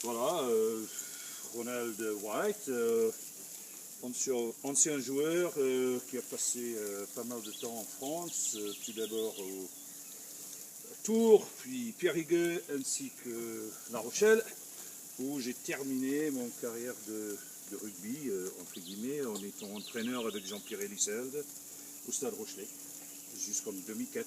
Voilà, Ronald White, ancien joueur qui a passé pas mal de temps en France, tout d'abord au Tours, puis Périgueux ainsi que La Rochelle, où j'ai terminé mon carrière de rugby, entre guillemets, en étant entraîneur avec Jean-Pierre Eliselde au Stade Rochelet, jusqu'en 2004.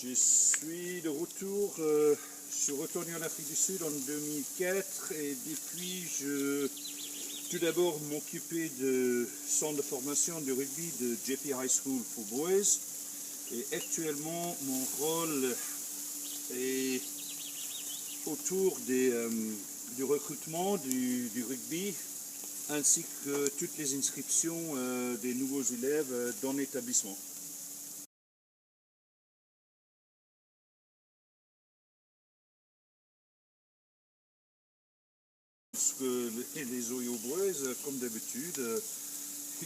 Je suis de retour, je suis retourné en Afrique du Sud en 2004 et depuis tout d'abord m'occuper de centre de formation de rugby de JP High School for Boys et actuellement mon rôle est autour du recrutement du rugby ainsi que toutes les inscriptions des nouveaux élèves dans l'établissement. Que les Oyo Boys, comme d'habitude,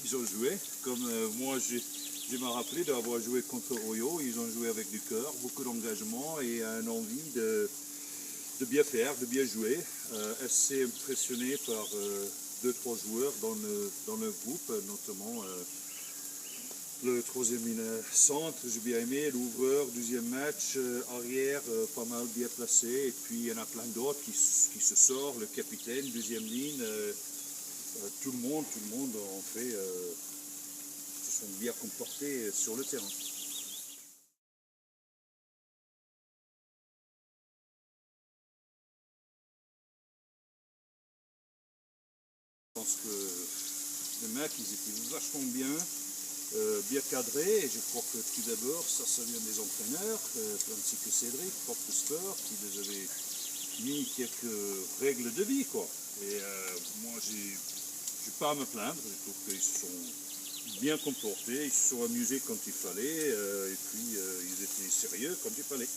ils ont joué. Comme moi, je me rappelé d'avoir joué contre Oyo. Ils ont joué avec du cœur, beaucoup d'engagement et une envie de bien faire, de bien jouer. Assez impressionné par 2-3 joueurs dans le groupe, notamment le troisième centre, j'ai bien aimé, l'ouvreur, deuxième match, arrière, pas mal bien placé, et puis il y en a plein d'autres qui se sortent, le capitaine, deuxième ligne, tout le monde en fait, se sont bien comportés sur le terrain. Je pense que les mecs, ils étaient vachement bien cadrés, et je crois que tout d'abord, ça vient des entraîneurs, ainsi que Cédric, prof de sport, qui les avait mis quelques règles de vie, quoi. Et moi, je n'ai pas à me plaindre, je trouve qu'ils se sont bien comportés, ils se sont amusés quand il fallait, et puis ils étaient sérieux quand il fallait.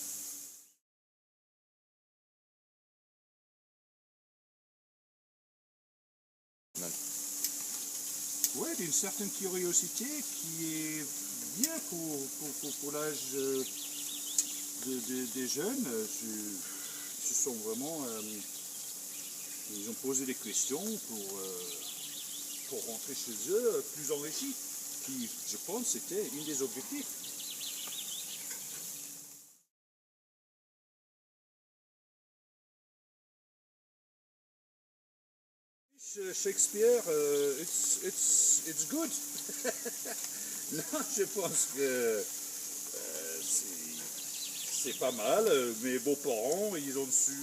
Oui, d'une certaine curiosité qui est bien pour l'âge des jeunes. Ils se sont vraiment, ils ont posé des questions pour rentrer chez eux plus enrichis, qui, je pense, c'était un des objectifs. Shakespeare, it's good. Non, je pense que c'est pas mal. Mes beaux-parents, ils ont su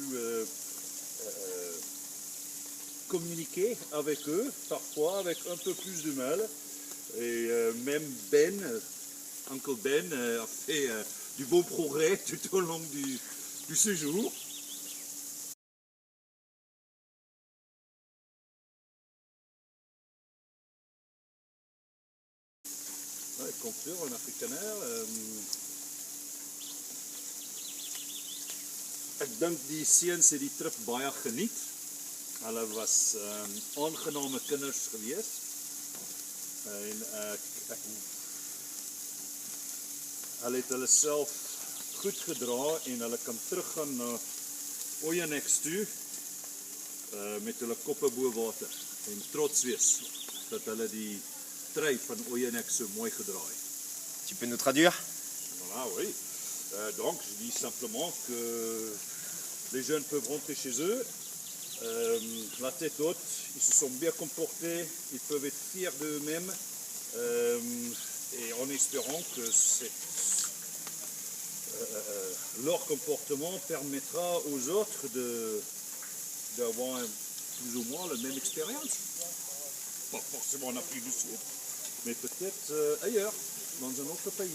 communiquer avec eux, parfois avec un peu plus de mal. Et même Uncle Ben, a fait du beau progrès tout au long du séjour. Ouais, conclure en Afrikaner. Ik denk die seuns het die trip baie geniet. Hulle was aangename kinders gewees. En hulle het hulle self goed gedra en hulle kan teruggaan na Oyanex toe met hulle koppe bo water en trots wees dat hulle die trui van Oyanex so mooi gedra het. Tu peux nous traduire? Voilà, oui. Donc, je dis simplement que les jeunes peuvent rentrer chez eux, la tête haute, ils se sont bien comportés, ils peuvent être fiers d'eux-mêmes, et en espérant que leur comportement permettra aux autres d'avoir plus ou moins la même expérience. Pas forcément en Afrique du Sud, mais peut-être ailleurs, dans un autre pays.